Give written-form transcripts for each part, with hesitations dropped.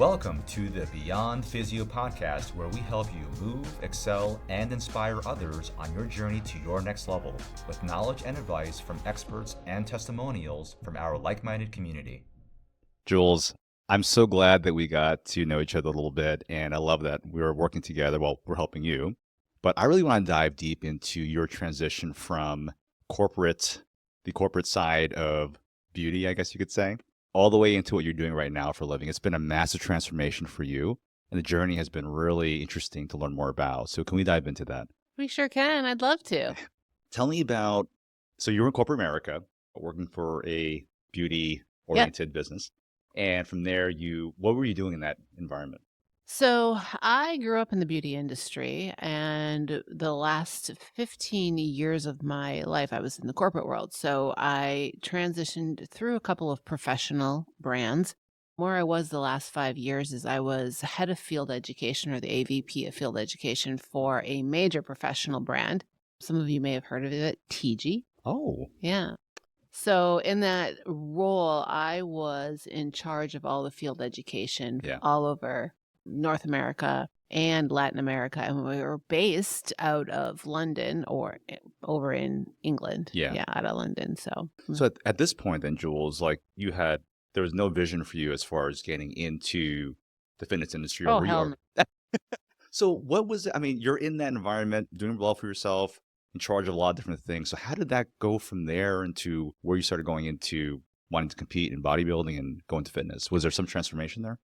Welcome to the BeyondPhysio podcast, where we help you move, excel, and inspire others on your journey to your next level with knowledge and advice from experts and testimonials from our like-minded community. Jules, I'm so glad that we got to know each other a little bit, and I love that we're working together. Well, we're helping you, but I really want to dive deep into your transition from the corporate side of beauty, I guess you could say, all the way into what you're doing right now for a living. It's been a massive transformation for you, and the journey has been really interesting to learn more about. So can we dive into that? We sure can. I'd love to. Tell me about, so you were in corporate America, working for a beauty-oriented business. And from there, what were you doing in that environment? So I grew up in the beauty industry, and the last 15 years of my life, I was in the corporate world. So I transitioned through a couple of professional brands. Where I was the last 5 years is I was head of field education, or the AVP of field education, for a major professional brand. Some of you may have heard of it, TG. Oh, Yeah. So in that role, I was in charge of all the field education all over North America and Latin America. And we were based out of London or over in England. Yeah. Out of London. So at this point then, Jules, like there was no vision for you as far as getting into the fitness industry. Oh, hell no. So what was it? I mean, you're in that environment, doing well for yourself, in charge of a lot of different things. So how did that go from there into where you started going into wanting to compete in bodybuilding and go into fitness? Was there some transformation there?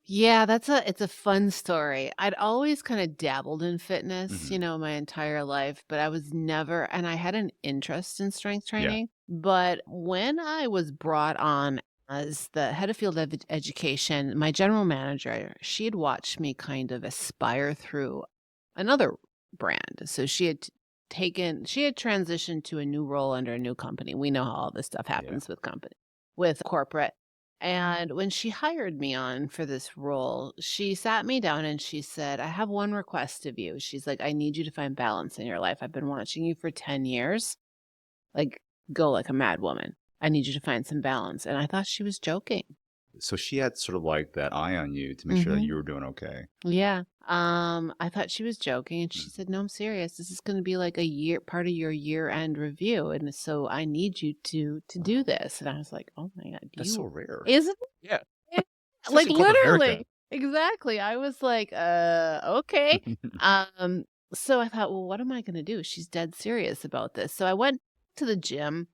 Yeah, it's a fun story. I'd always kind of dabbled in fitness, my entire life, but I was never, and I had an interest in strength training. But when I was brought on as the head of field education, my general manager, she had watched me kind of aspire through another brand. So she had transitioned to a new role under a new company. We know how all this stuff happens with corporate. And when she hired me on for this role, she sat me down and she said, I have one request of you. She's like, I need you to find balance in your life. I've been watching you for 10 years. Like, go like a mad woman. I need you to find some balance. And I thought she was joking. So she had sort of like that eye on you to make sure that you were doing okay. Yeah. I thought she was joking, and she said, no, I'm serious. This is going to be like part of your year-end review. And so I need you to do this. And I was like, oh my God. That's so rare. Isn't it? Yeah. Like literally. Exactly. I was like, okay. So I thought, well, what am I going to do? She's dead serious about this. So I went to the gym.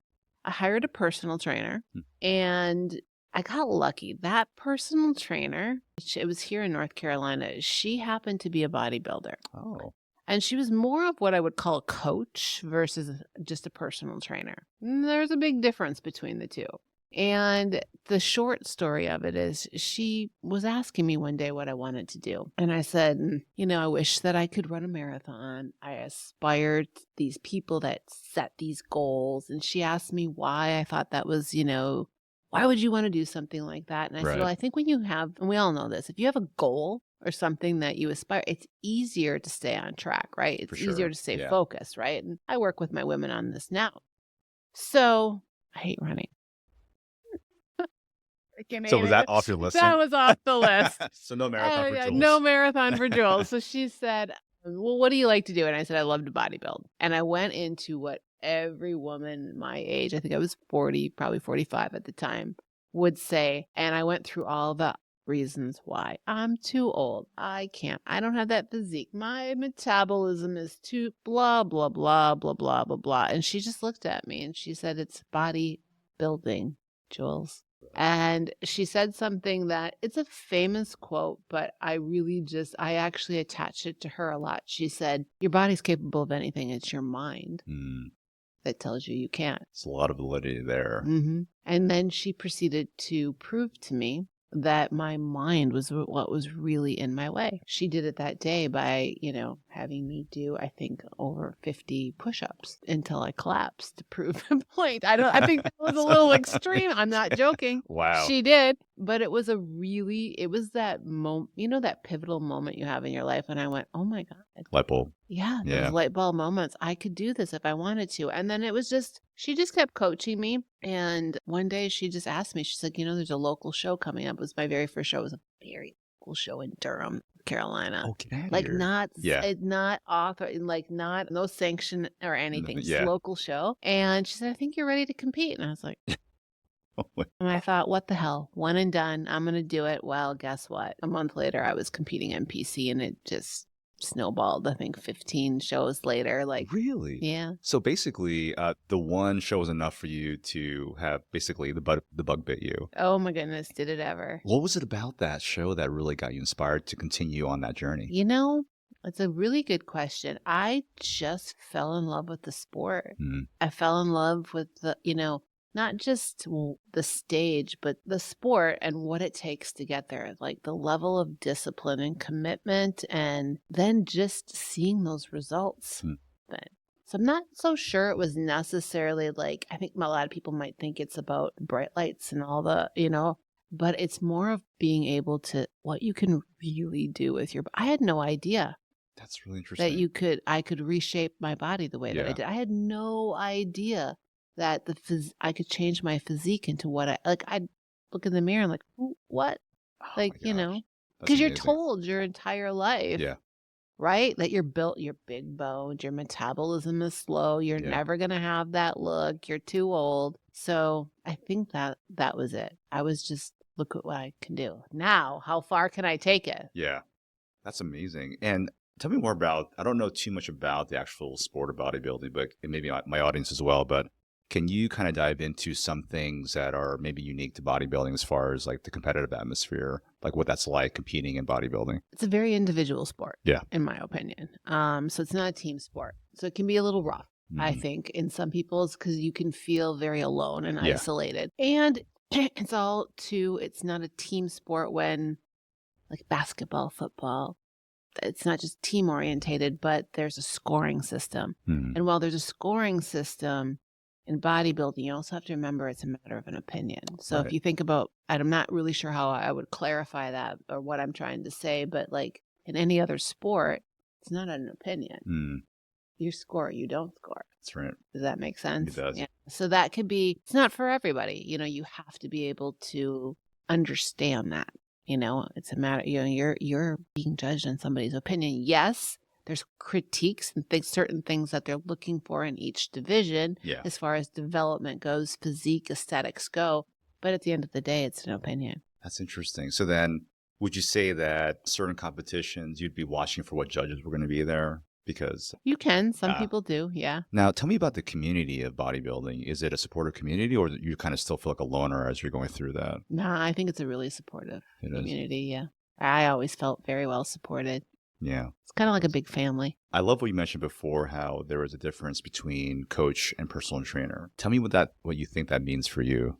I hired a personal trainer, and I got lucky. That personal trainer, it was here in North Carolina, she happened to be a bodybuilder. Oh. And she was more of what I would call a coach versus just a personal trainer. There's a big difference between the two. And the short story of it is she was asking me one day what I wanted to do. And I said, I wish that I could run a marathon. I aspired to these people that set these goals. And she asked me why I thought that was, why would you want to do something like that? And I said, well, I think when you have, and we all know this, if you have a goal or something that you aspire, it's easier to stay on track, right? It's easier to stay focused, right? And I work with my women on this now. So I hate running. So was that off your list? That was off the list. So no marathon for Jules. No marathon for Jules. So she said, well, what do you like to do? And I said, I love to bodybuild. And I went into what every woman my age, I think I was 40, probably 45 at the time, would say. And I went through all the reasons why. I'm too old. I can't. I don't have that physique. My metabolism is too blah, blah, blah, blah, blah, blah, blah. And she just looked at me and she said, it's bodybuilding, Jules. And she said something that it's a famous quote, but I actually attached it to her a lot. She said, your body's capable of anything. It's your mind that tells you can't. It's a lot of validity there. And then she proceeded to prove to me that my mind was what was really in my way. She did it that day by, having me do, I think, over 50 push-ups until I collapsed to prove the point. I think that was a little extreme. I'm not joking. Wow. She did, but it was that that pivotal moment you have in your life. And I went, oh my God. Light bulb. Yeah, those light bulb moments. I could do this if I wanted to. And then she just kept coaching me. And one day she just asked me, she's like, there's a local show coming up. It was my very first show. It was a very local show in Durham, Carolina. Oh, get out of Like here. not Yeah. not author, like not no sanction or anything, just Yeah. local show. And she said, I think you're ready to compete. And I was like, Oh, my- and I thought, what the hell? One and done. I'm going to do it. Well, guess what? A month later, I was competing NPC and it just snowballed. I think 15 shows later. Like, Really? yeah. So basically, the one show was enough for you to have basically the bug bit you. Oh my goodness, did it ever? What was it about that show that really got you inspired to continue on that journey? You know, it's a really good question. I just fell in love with the sport. Mm, I fell in love with the, not just the stage, but the sport and what it takes to get there. Like the level of discipline and commitment, and then just seeing those results. mm. But so I'm not so sure it was necessarily like, I think a lot of people might think it's about bright lights and all the, but it's more of being able to, what you can really do with your, I had no idea That's really that interesting. I could reshape my body the way that I Yeah. did. I had no idea that I could change my physique into what I'd look in the mirror and like, what? Oh Like, my gosh. That's because you're amazing. told your entire life, Yeah. right? That you're built, you're big boned, your metabolism is slow, you're Yeah. never going to have that look, you're too old. So I think that was it. I was just, look at what I can do. Now, how far can I take it? Yeah. That's amazing. And tell me more about, I don't know too much about the actual sport of bodybuilding, but and maybe my audience as well, but can you kind of dive into some things that are maybe unique to bodybuilding as far as like the competitive atmosphere, like what that's like competing in bodybuilding? It's a very individual sport, Yeah. in my opinion. So it's not a team sport. So it can be a little rough, I Mhm. think, in some people's, because you can feel very alone and Yeah. isolated. And it's not a team sport when, like basketball, football, it's not just team orientated, but there's a scoring system. Mhm. And while there's a scoring system in bodybuilding, you also have to remember it's a matter of an opinion. So if Right. you think about, and I'm not really sure how I would clarify that or what I'm trying to say, but like in any other sport, it's not an opinion. Mm, You score, you don't score. that's right. Does that make sense? It does. Yeah. So that could be, it's not for everybody. You have to be able to understand that. It's a matter, you're being judged on somebody's opinion. Yes, there's critiques and certain things that they're looking for in each division Yeah. as far as development goes, physique, aesthetics go. But at the end of the day, it's an opinion. That's interesting. So then would you say that certain competitions you'd be watching for what judges were going to be there? Because You can. Some people do. Yeah. now tell me about the community of bodybuilding. Is it a supportive community or you kind of still feel like a loner as you're going through that? Nah, I think it's a really supportive It is. community. Yeah. I always felt very well supported. Yeah. It's kind of like a big family. I love what you mentioned before, how there was a difference between coach and personal trainer. Tell me what you think that means for you.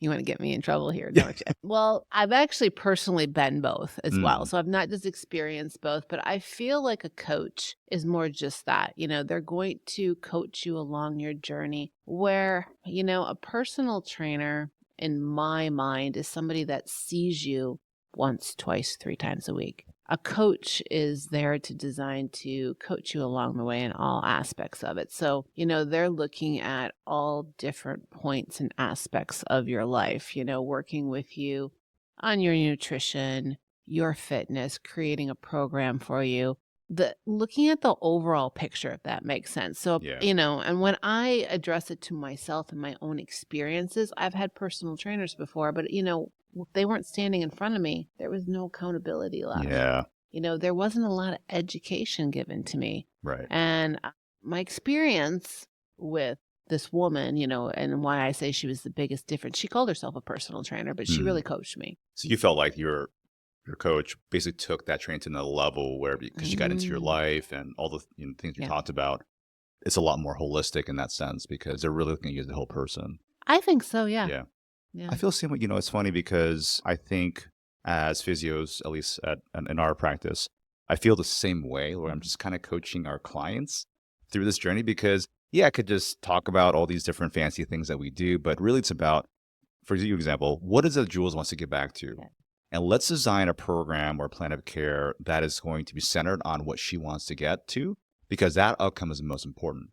You want to get me in trouble here, don't you? Well, I've actually personally been both as well. So I've not just experienced both, but I feel like a coach is more just that. They're going to coach you along your journey where, a personal trainer, in my mind, is somebody that sees you once, twice, 3 times a week. A coach is there to coach you along the way in all aspects of it. So, they're looking at all different points and aspects of your life, working with you on your nutrition, your fitness, creating a program for you. Looking at the overall picture, if that makes sense. So, Yeah. And when I address it to myself and my own experiences, I've had personal trainers before, but, if they weren't standing in front of me, there was no accountability left. Yeah. There wasn't a lot of education given to me. Right. And my experience with this woman, and why I say she was the biggest difference, she called herself a personal trainer, but she really coached me. So you felt like your coach basically took that training to another level where, because she got into your life and all the things you talked about, it's a lot more holistic in that sense because they're really looking at you as the whole person. I think so, yeah. I feel the same way. It's funny because I think as physios, at least in our practice, I feel the same way where I'm just kind of coaching our clients through this journey because, I could just talk about all these different fancy things that we do, but really it's about, for example, what is it Jules wants to get back to? Yeah. And let's design a program or a plan of care that is going to be centered on what she wants to get to, because that outcome is the most important.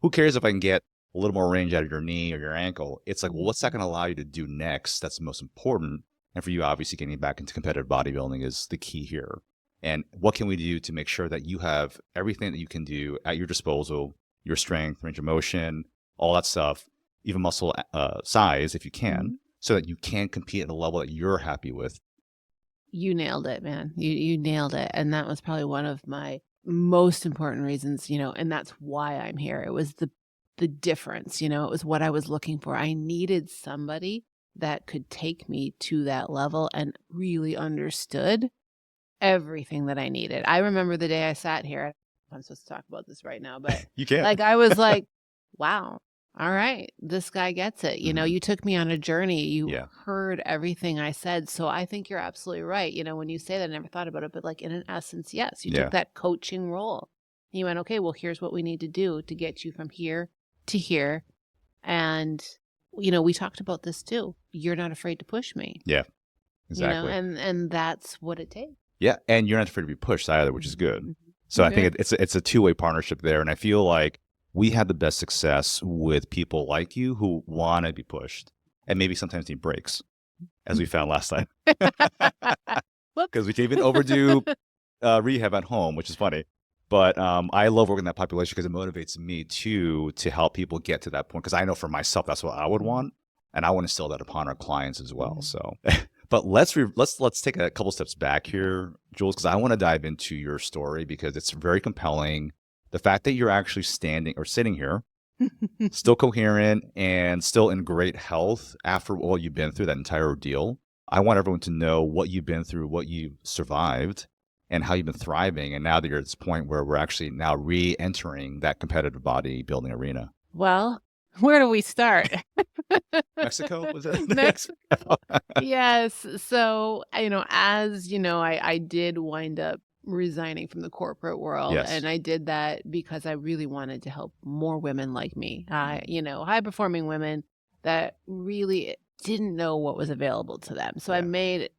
Who cares if I can get a little more range out of your knee or your ankle? It's like, well, what's that going to allow you to do next? That's the most important. And for you, obviously, getting back into competitive bodybuilding is the key here. And what can we do to make sure that you have everything that you can do at your disposal, your strength, range of motion, all that stuff, even muscle size if you can, so that you can compete at a level that you're happy with? You nailed it, man. You nailed it. And that was probably one of my most important reasons, and that's why I'm here. It was the difference, it was what I was looking for. I needed somebody that could take me to that level and really understood everything that I needed. I remember the day I sat here. I'm supposed to talk about this right now, but You can. I was like, wow, all right, this guy gets it. You took me on a journey. You heard everything I said. So I think you're absolutely right. When you say that, I never thought about it, but in an essence, yes, you took that coaching role. You went, okay, well, here's what we need to do to get you from here to here. And, we talked about this too. You're not afraid to push me. Yeah, exactly. And that's what it takes. Yeah, and you're not afraid to be pushed either, which is good. So I think it's a two-way partnership there. And I feel like we had the best success with people like you who want to be pushed and maybe sometimes need breaks, as we found last time. Because we can even overdo rehab at home, which is funny. But I love working that population because it motivates me to help people get to that point. Because I know for myself, that's what I would want. And I want to instill that upon our clients as well. So, but let's take a couple steps back here, Jules, because I want to dive into your story because it's very compelling. The fact that you're actually sitting here, still coherent and still in great health after all you've been through, that entire ordeal. I want everyone to know what you've been through, what you survived, and how you've been thriving. And now that you're at this point where we're actually now re-entering that competitive bodybuilding arena. Well, where do we start? Mexico, was it? Mexico. Yes. So, I did wind up resigning from the corporate world. Yes. And I did that because I really wanted to help more women like me, high performing women that really didn't know what was available to them. So I made,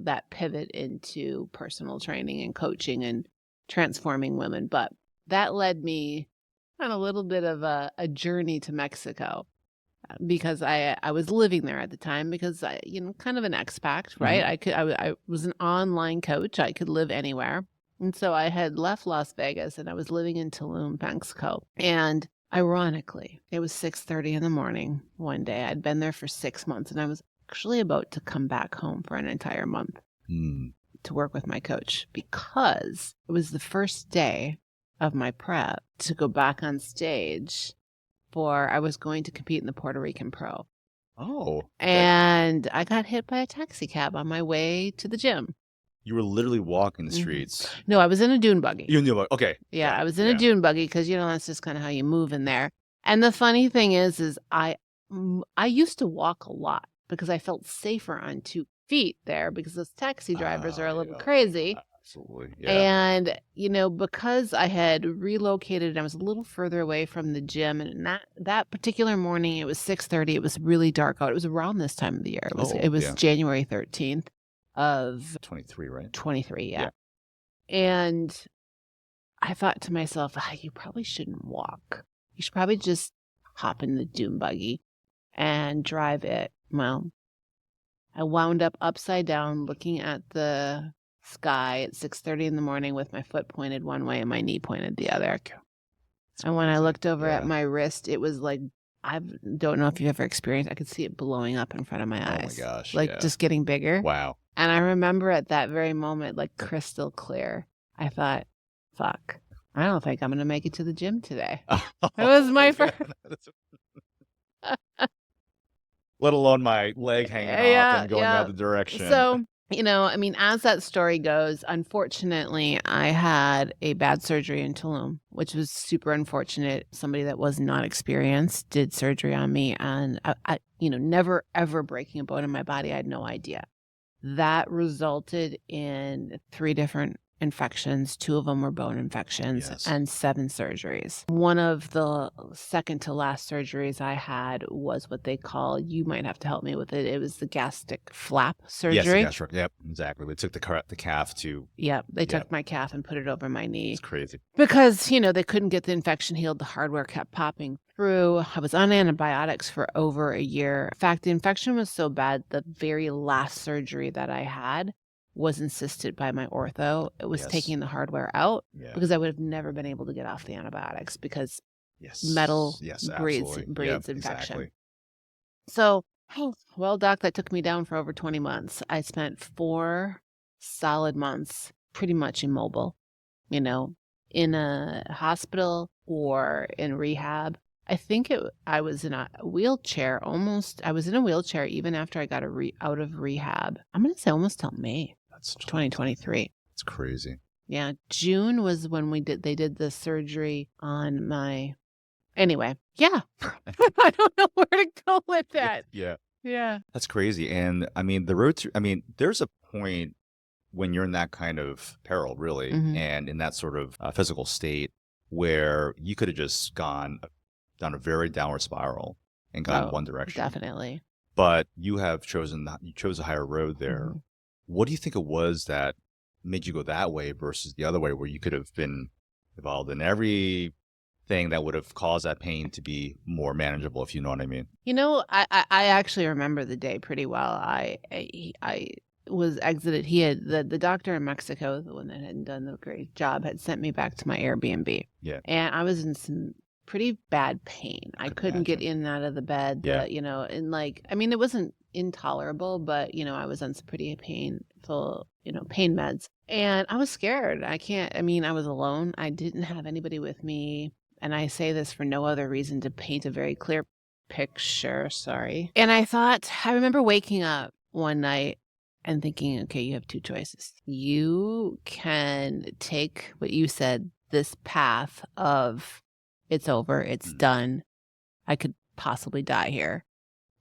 that pivot into personal training and coaching and transforming women. But that led me on a little bit of a journey to Mexico because I was living there at the time because I, kind of an expat, right? I was an online coach. I could live anywhere. And so I had left Las Vegas and I was living in Tulum, Mexico. And ironically, it was 6:30 in the morning one day. I'd been there for 6 months and I was actually about to come back home for an entire month to work with my coach because it was the first day of my prep to go back on stage I was going to compete in the Puerto Rican Pro. Oh. And I got hit by a taxi cab on my way to the gym. You were literally walking the streets. No, I was in a dune buggy. You knew, okay. Yeah, I was in a dune buggy because, that's just kind of how you move in there. And the funny thing is I used to walk a lot because I felt safer on 2 feet there because those taxi drivers are a little crazy. Absolutely. Yeah. And, because I had relocated, I was a little further away from the gym. And that particular morning, it was 6:30. It was really dark out. It was around this time of the year. It was January 13th of 23, right? 23, yeah. And I thought to myself, you probably shouldn't walk. You should probably just hop in the dune buggy and drive it. Well, I wound up upside down looking at the sky at 6:30 in the morning with my foot pointed one way and my knee pointed the other. And when I looked over at my wrist, it was like, I don't know if you've ever experienced, I could see it blowing up in front of my eyes. Oh my gosh. Just getting bigger. Wow. And I remember at that very moment, crystal clear, I thought, fuck, I don't think I'm going to make it to the gym today. It was my first. Let alone my leg hanging off and going the other direction. So, as that story goes, unfortunately, I had a bad surgery in Tulum, which was super unfortunate. Somebody that was not experienced did surgery on me and, I never, ever breaking a bone in my body. I had no idea. That resulted in 3 different infections. 2 of them were bone infections Yes. and 7 surgeries. One of the second to last surgeries I had was what they call, you might have to help me with it. It was the gastric flap Yes, the surgery. gastric. Yep, exactly. They took the calf to. Yep, they Yep. took my calf and put it over my knee. It's crazy. Because, they couldn't get the infection healed. The hardware kept popping through. I was on antibiotics for over a year. In fact, the infection was so bad, the very last surgery that I had was insisted by my ortho. It was Yes. taking the hardware out Yeah. because I would have never been able to get off the antibiotics because Yes. metal Yes, breeds absolutely. infection. Exactly. So, well, doc, that took me down for over 20 months. I spent 4 solid months pretty much immobile, in a hospital or in rehab. I think I was in a wheelchair almost. I was in a wheelchair even after I got out of rehab. I'm going to say almost till May That's 2023. It's crazy. Yeah, June was when they did the surgery on my. Anyway, yeah. I don't know where to go with that. Yeah. Yeah. That's crazy. And there's a point when you're in that kind of peril, really, Mhm. and in that sort of physical state where you could have just gone down a very downward spiral and gone in one direction. Definitely. But you chose a higher road there. Mhm. What do you think it was that made you go that way versus the other way, where you could have been involved in everything that would have caused that pain to be more manageable, if you know what I mean? I actually remember the day pretty well. I was exited. He had the doctor in Mexico, the one that hadn't done the great job, had sent me back to my Airbnb. Yeah. And I was in some pretty bad pain. I couldn't get in and out of the bed. Yeah. And it wasn't intolerable, but I was on some pretty painful, pain meds. And I was scared. I was alone. I didn't have anybody with me. And I say this for no other reason to paint a very clear picture. Sorry. And I remember waking up one night and thinking, okay, you have 2 choices. You can take what you said, this path of it's over, it's done, I could possibly die here,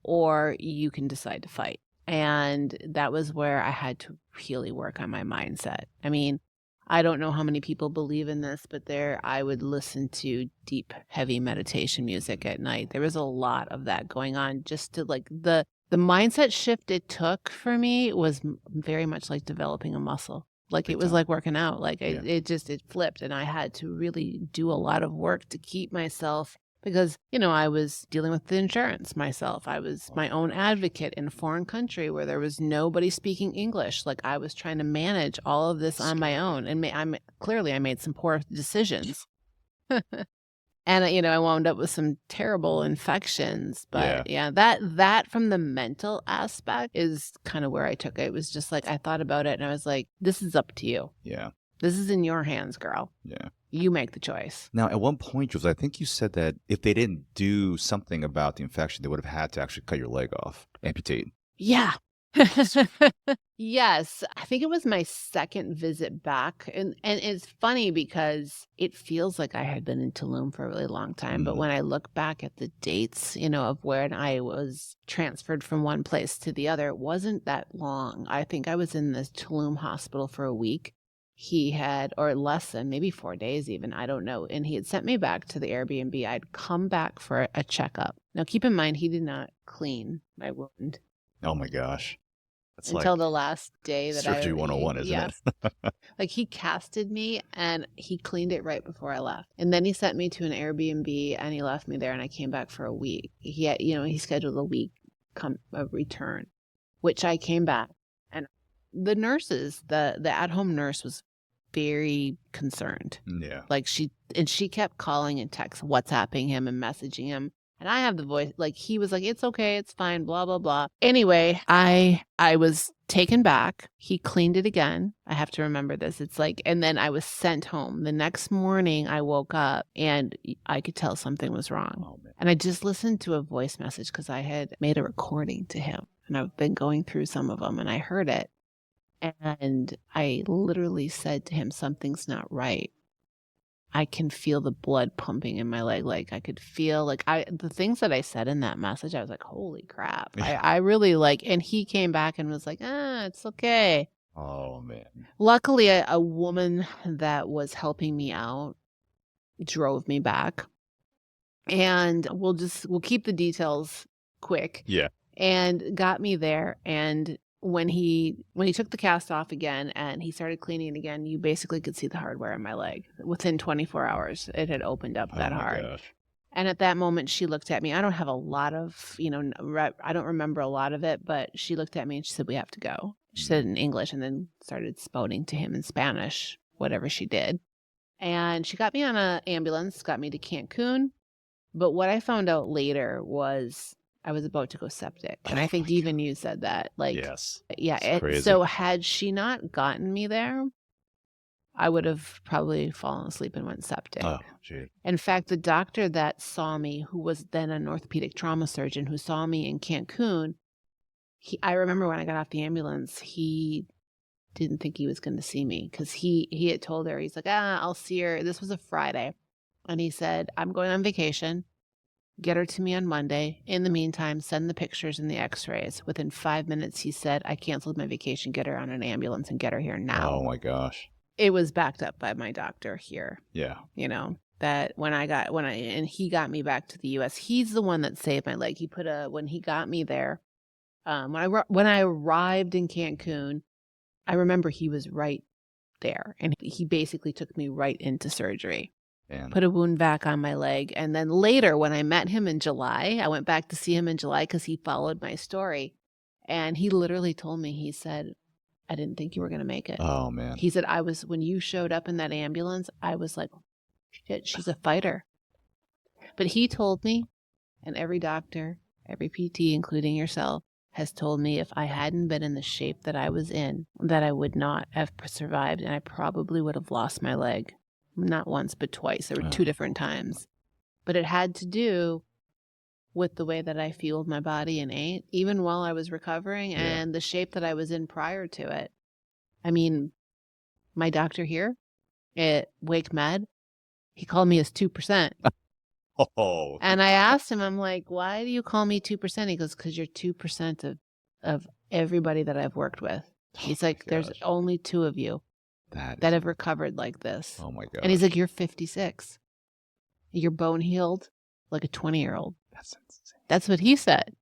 or you can decide to fight. And that was where I had to really work on my mindset. I don't know how many people believe in this, but I would listen to deep, heavy meditation music at night. There was a lot of that going on, just to the mindset shift it took for me was very much like developing a muscle. It was like working out. It flipped, and I had to really do a lot of work to keep myself, because, I was dealing with the insurance myself. I was my own advocate in a foreign country where there was nobody speaking English. I was trying to manage all of this on my own, and I made some poor decisions. And, I wound up with some terrible infections. But that from the mental aspect is kind of where I took it. It was just I thought about it and I was like, this is up to you. Yeah. This is in your hands, girl. Yeah. You make the choice. Now, at one point, Jules, I think you said that if they didn't do something about the infection, they would have had to actually cut your leg off, amputate. Yeah. Yes. I think it was my second visit back. And it's funny because it feels like I had been in Tulum for a really long time. But when I look back at the dates, of when I was transferred from one place to the other, it wasn't that long. I think I was in the Tulum hospital for a week. He had, or less than, maybe 4 days even, I don't know. And he had sent me back to the Airbnb. I'd come back for a checkup. Now, keep in mind, he did not clean my wound. Oh my gosh. That's until the last day that Surgery 101, isn't it? He casted me and he cleaned it right before I left. And then he sent me to an Airbnb and he left me there, and I came back for a week. He scheduled a week return, which I came back. And the nurses, the at-home nurse was very concerned. Yeah. She kept calling and texting, WhatsApping him and messaging him. And I have the voice, he was like, it's okay, it's fine, blah, blah, blah. Anyway, I was taken back. He cleaned it again. I have to remember this. And then I was sent home. The next morning I woke up and I could tell something was wrong. Oh, man. And I just listened to a voice message because I had made a recording to him. And I've been going through some of them and I heard it. And I literally said to him, something's not right. I can feel the blood pumping in my leg. I could feel the things that I said in that message, I was like, holy crap. I really and he came back and was like, it's okay. Oh, man. Luckily, a woman that was helping me out drove me back, and we'll keep the details quick, Yeah. and got me there. And when he took the cast off again and he started cleaning it again, you basically could see the hardware in my leg. Within 24 hours, it had opened up Oh, that my hard. gosh. And at that moment, she looked at me. I don't have a lot of, I don't remember a lot of it, but she looked at me and she said, "We have to go." She said it in English and then started spouting to him in Spanish, whatever she did. And she got me on an ambulance, got me to Cancun. But what I found out later was I was about to go septic. And Oh, I think my even God. you said that. Like, Yes. yeah. It's crazy. So had she not gotten me there, I would have probably fallen asleep and went septic. Oh, gee. In fact, the doctor that saw me, who was then an orthopedic trauma surgeon who saw me in Cancun, I remember when I got off the ambulance, he didn't think he was going to see me because he had told her, he's like, I'll see her. This was a Friday. And he said, "I'm going on vacation. Get her to me on Monday. In the meantime, send the pictures and the x-rays." Within 5 minutes, he said, "I canceled my vacation. Get her on an ambulance and get her here now." Oh, my gosh. It was backed up by my doctor here, Yeah. that and he got me back to the US. He's the one that saved my leg. When he got me there, when I arrived in Cancun, I remember he was right there and he basically took me right into surgery. Man. Put a wound back on my leg. And then later, when I met him in July, I went back to see him in July because he followed my story. And he literally told me, he said, "I didn't think you were going to make it." Oh, man. He said, when you showed up in that ambulance, I was like, shit, she's a fighter. But he told me, and every doctor, every PT, including yourself, has told me if I hadn't been in the shape that I was in, that I would not have survived and I probably would have lost my leg. Not once, but twice. There were 2 different times. But it had to do with the way that I fueled my body and ate, even while I was recovering, and the shape that I was in prior to it. I mean, my doctor here at Wake Med, he called me as 2%. Oh. And I asked him, I'm like, "Why do you call me 2%? He goes, "Because you're 2% of everybody that I've worked with." He's like, "There's gosh. only 2 of you That that have recovered like this." Oh, my gosh. And he's like, "You're 56. You're bone healed like a 20-year-old. That's insane. That's what he said.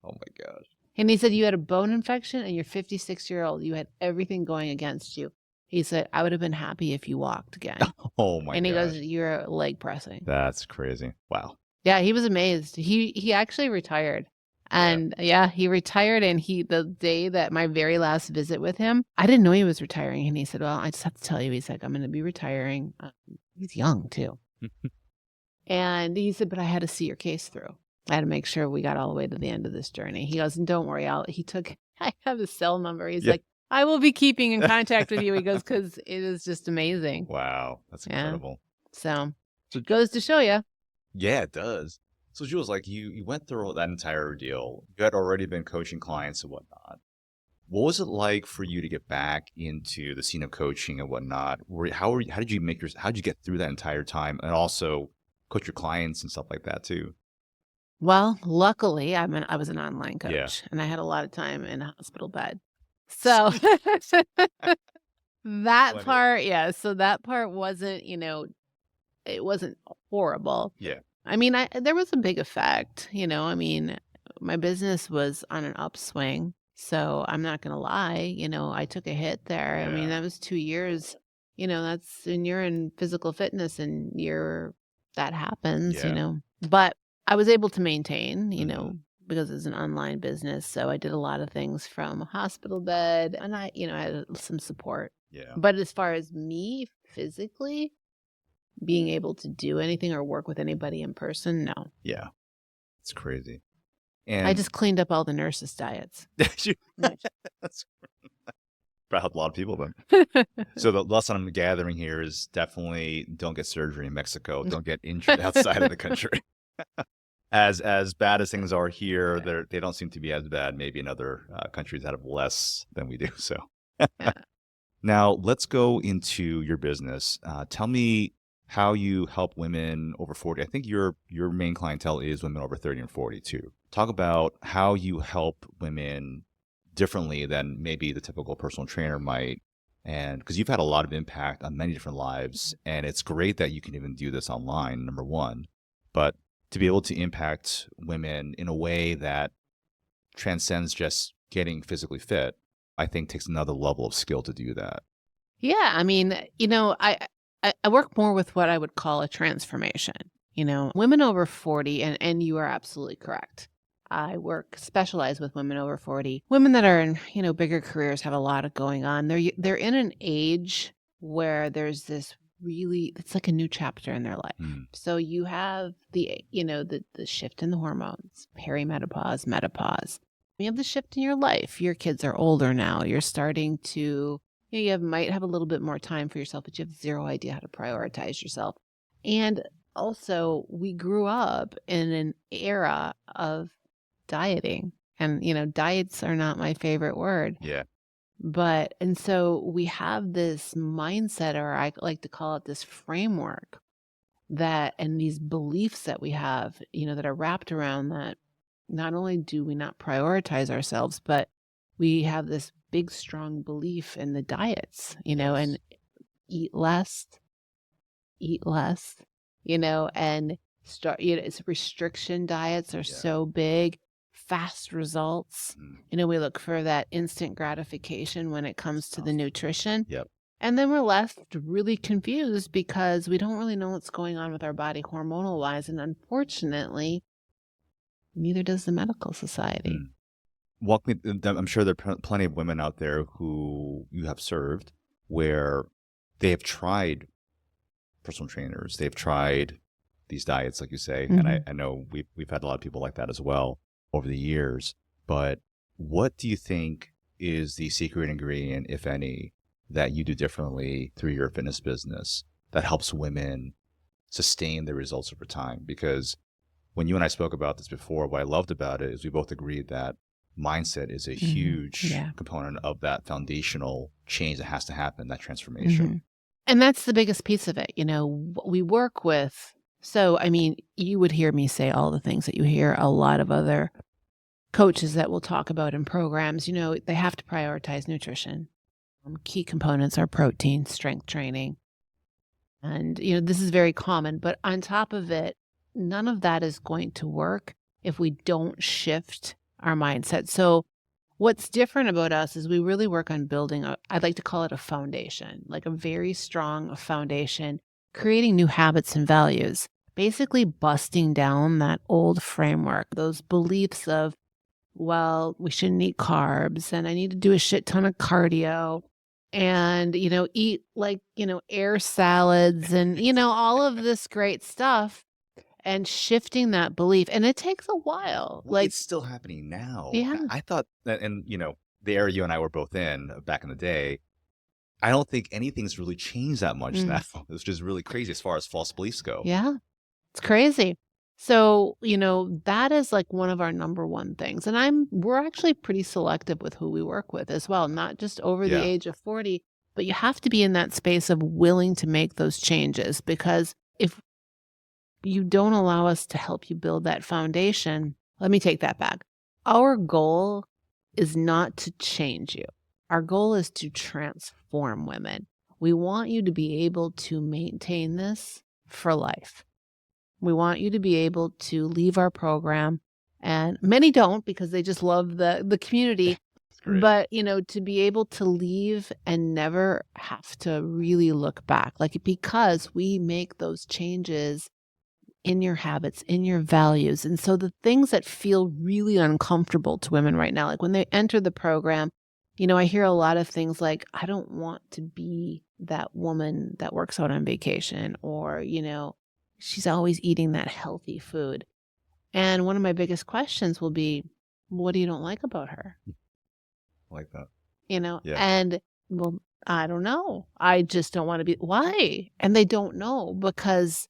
Oh, my gosh. And he said, "You had a bone infection and you're 56-year-old. You had everything going against you." He said, "I would have been happy if you walked again." Oh, my And he gosh. goes, "You're leg pressing." That's crazy. Wow. Yeah, he was amazed. He actually retired. And he retired, and the day that my very last visit with him, I didn't know he was retiring. And he said, "Well, I just have to tell you," he's like, "I'm going to be retiring." He's young too. And he said, "But I had to see your case through. I had to make sure we got all the way to the end of this journey." He goes, "And don't worry, I have his cell number." He's like, "I will be keeping in contact with you." He goes, "Because it is just amazing." Wow. That's incredible. So it goes to show you. Yeah, it does. So Jules, like you went through that entire ordeal. You had already been coaching clients and whatnot. What was it like for you to get back into the scene of coaching and whatnot? How did you get through that entire time and also coach your clients and stuff like that too? Well, luckily, I was an online Yeah. coach, and I had a lot of time in a hospital bed. So that Plenty. part, so that part wasn't, it wasn't horrible. Yeah. I mean, there was a big effect, I mean, my business was on an upswing, so I'm not gonna lie, I took a hit there. I mean, Yeah. that was 2 years, that's when you're in physical fitness and that happens, Yeah. But I was able to maintain, Mhm. because it's an online business, so I did a lot of things from a hospital bed, and I had some support. Yeah. But as far as me physically being able to do anything or work with anybody in person, no. Yeah. It's crazy. I And just cleaned up all the nurses' diets. That's probably helped a lot of people then. So the lesson I'm gathering here is definitely don't get surgery in Mexico. Don't get injured outside of the country. As bad as things are here, they don't seem to be as bad maybe in other countries that have less than we do. So Yeah. now let's go into your business. Tell me how you help women over 40. I think your main clientele is women over 30 and 40 too. Talk about how you help women differently than maybe the typical personal trainer might. And because you've had a lot of impact on many different lives, and it's great that you can even do this online, number one, but to be able to impact women in a way that transcends just getting physically fit, I think takes another level of skill to do that. Yeah, I mean, I work more with what I would call a transformation. Women over 40, and you are absolutely correct. I specialize with women over 40. Women that are in, bigger careers have a lot of going on. They're in an age where there's this it's like a new chapter in their life. So you have the shift in the hormones, perimenopause, menopause. You have the shift in your life. Your kids are older now. You're starting to might have a little bit more time for yourself, but you have zero idea how to prioritize yourself. And also, we grew up in an era of dieting. And, diets are not my favorite word. Yeah. And so we have this mindset, or I like to call it this framework and these beliefs that we have, that are wrapped around that. Not only do we not prioritize ourselves, but we have this big, strong belief in the diets, and eat less, and start, it's restriction diets are so big, fast results. We look for that instant gratification when it comes to the nutrition. Yep. And then we're left really confused because we don't really know what's going on with our body hormonal wise. And unfortunately, neither does the medical society. I'm sure there are plenty of women out there who you have served where they have tried personal trainers, they've tried these diets, like you say, and I know we've had a lot of people like that as well over the years. But what do you think is the secret ingredient, if any, that you do differently through your fitness business that helps women sustain their results over time? Because when you and I spoke about this before, what I loved about it is we both agreed that mindset is a huge component of that foundational change that has to happen, that transformation. And that's the biggest piece of it. We work with, so, I mean, you would hear me say all the things that you hear a lot of other coaches that will talk about in programs. They have to prioritize nutrition. Key components are protein, strength training. And, this is very common. But on top of it, none of that is going to work if we don't shift our mindset. So what's different about us is we really work on building I'd like to call it a foundation, like a very strong foundation, creating new habits and values, basically busting down that old framework, those beliefs of, well, we shouldn't eat carbs and I need to do a shit ton of cardio and, eat air salads and, all of this great stuff. And shifting that belief. And it takes a while. Well, it's still happening now. Yeah. I thought that, and the era you and I were both in back in the day, I don't think anything's really changed that much now. It's just really crazy as far as false beliefs go. Yeah, it's crazy. So, that is like one of our number one things. And we're actually pretty selective with who we work with as well, not just over the age of 40, but you have to be in that space of willing to make those changes, because if you don't allow us to help you build that foundation, let me take that back. Our goal is not to change you. Our goal is to transform women. We want you to be able to maintain this for life. We want you to be able to leave our program, and many don't because they just love the community. But, to be able to leave and never have to really look back, because we make those changes in your habits, in your values. And so the things that feel really uncomfortable to women right now, like when they enter the program, I hear a lot of things like, I don't want to be that woman that works out on vacation, or, she's always eating that healthy food. And one of my biggest questions will be, what do you don't like about her? I like that. And, well, I don't know. I just don't want to be. Why? And they don't know because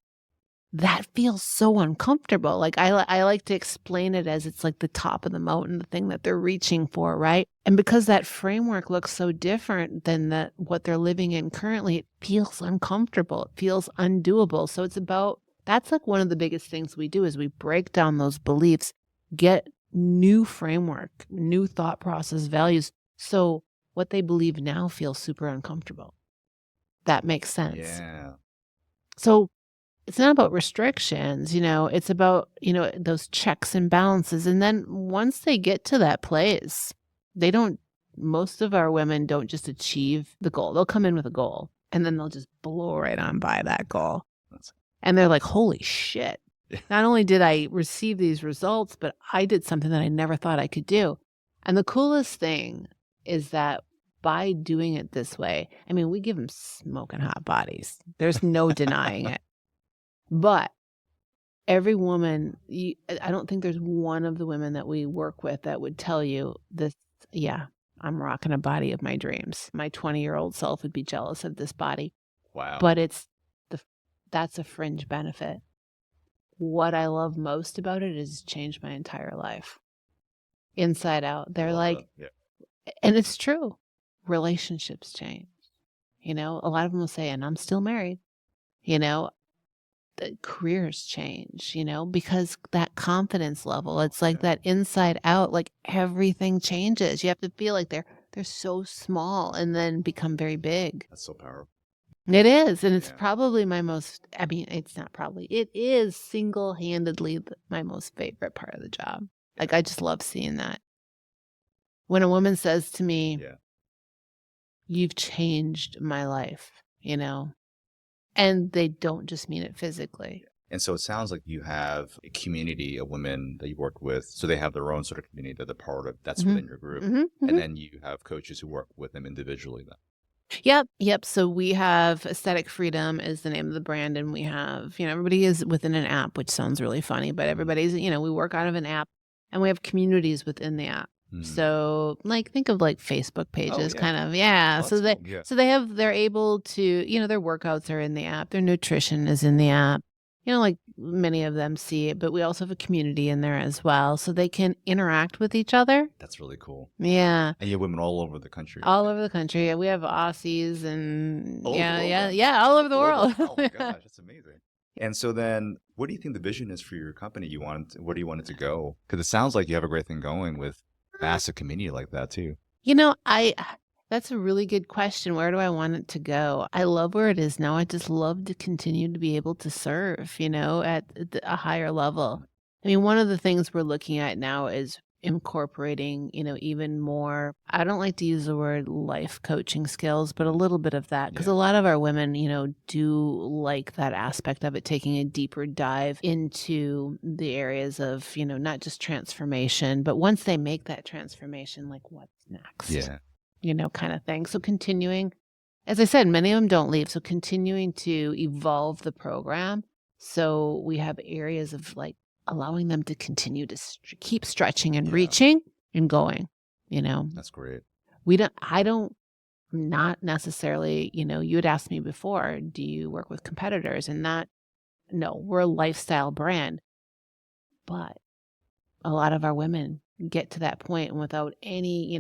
that feels so uncomfortable. Like I like to explain it as it's like the top of the mountain, the thing that they're reaching for, right? And because that framework looks so different than what they're living in currently, it feels uncomfortable. It feels undoable. So that's like one of the biggest things we do is we break down those beliefs, get new framework, new thought process, values. So what they believe now feels super uncomfortable. That makes sense. Yeah. So it's not about restrictions, it's about, those checks and balances. And then once they get to that place, most of our women don't just achieve the goal. They'll come in with a goal and then they'll just blow right on by that goal. And they're like, holy shit. Not only did I receive these results, but I did something that I never thought I could do. And the coolest thing is that by doing it this way, we give them smoking hot bodies. There's no denying it. But every woman, I don't think there's one of the women that we work with that would tell you this, yeah, I'm rocking a body of my dreams. My 20-year-old self would be jealous of this body. Wow. But that's a fringe benefit. What I love most about it is it's changed my entire life. Inside out. They're like, and it's true. Relationships change. A lot of them will say, and I'm still married. The careers change, because that confidence level, it's like that inside out, like everything changes. You have to feel like they're so small and then become very big. That's so powerful. It is. And it's probably my most, it's not probably, it is single-handedly my most favorite part of the job. Like, I just love seeing that. When a woman says to me, you've changed my life, and they don't just mean it physically. And so it sounds like you have a community of women that you work with. So they have their own sort of community that they're part of. That's within your group. And then you have coaches who work with them individually then. Yep. So we have Aesthetic Freedom is the name of the brand. And we have, everybody is within an app, which sounds really funny, but everybody's, we work out of an app and we have communities within the app. So think of Facebook pages, kind of. Yeah. Oh, so they're able to, their workouts are in the app. Their nutrition is in the app. Many of them see it, but we also have a community in there as well. So they can interact with each other. That's really cool. Yeah. And you have women all over the country. All over the country. Yeah, we have Aussies and all over the world. Oh my gosh, that's amazing. And so then what do you think the vision is for your company? Where do you want it to go? Because it sounds like you have a great thing going with massive community like that too. That's a really good question. Where do I want it to go? I love where it is now. I just love to continue to be able to serve, at a higher level. One of the things we're looking at now is incorporating, even more, I don't like to use the word life coaching skills, but a little bit of that, because a lot of our women, do like that aspect of it, taking a deeper dive into the areas of, not just transformation, but once they make that transformation, like what's next? Yeah. Kind of thing. So continuing, as I said, many of them don't leave. So continuing to evolve the program. So we have areas of allowing them to continue to keep stretching and reaching and going, That's great. Not necessarily, you had asked me before, do you work with competitors? And no, we're a lifestyle brand. But a lot of our women get to that point and without any,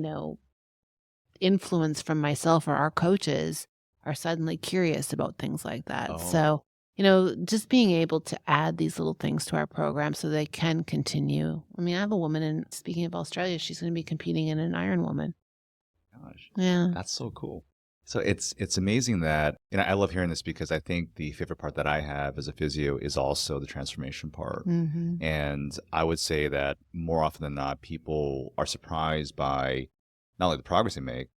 influence from myself or our coaches are suddenly curious about things like that. Oh. So, just being able to add these little things to our program so they can continue. I have a woman, and speaking of Australia, she's going to be competing in an Iron Woman. Gosh. Yeah. That's so cool. So it's amazing that, I love hearing this because I think the favorite part that I have as a physio is also the transformation part. Mm-hmm. And I would say that more often than not, people are surprised by not only the progress they make,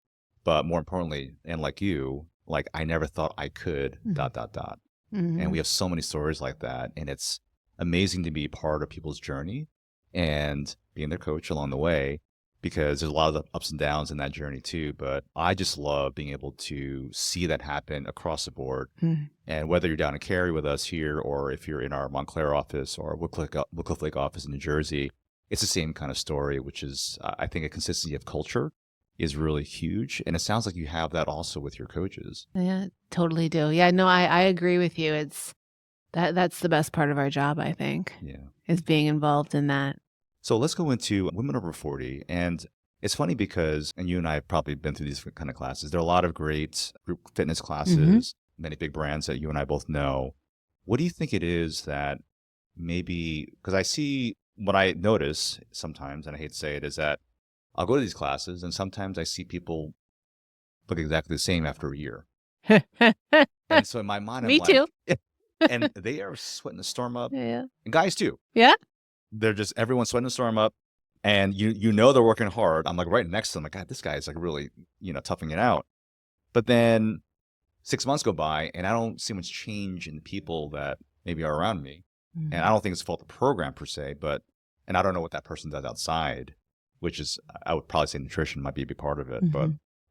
but more importantly, and like you, I never thought I could, ... Mm-hmm. And we have so many stories like that. And it's amazing to be part of people's journey and being their coach along the way, because there's a lot of ups and downs in that journey too. But I just love being able to see that happen across the board. Mm-hmm. And whether you're down in Cary with us here, or if you're in our Montclair office or Woodcliff Lake office in New Jersey, it's the same kind of story, which is, I think, a consistency of culture is really huge. And it sounds like you have that also with your coaches. Yeah, totally do. Yeah, no, I agree with you. It's that's the best part of our job, I think. Yeah. Is being involved in that. So let's go into women over 40. And it's funny because, and you and I have probably been through these kind of classes, there are a lot of great group fitness classes, many big brands that you and I both know. What do you think it is that maybe, because I see what I notice sometimes, and I hate to say it, is that I'll go to these classes and sometimes I see people look exactly the same after a year. And so in my mind, I'm Me too. like, and they are sweating the storm up. Yeah. And guys too. Yeah. They're just, everyone's sweating the storm up. And you know they're working hard. I'm like right next to them, like, God, this guy's like really, toughing it out. But then 6 months go by and I don't see much change in the people that maybe are around me. Mm-hmm. And I don't think it's the fault of the program per se, and I don't know what that person does outside, which is, I would probably say nutrition might be a big part of it. Mm-hmm. But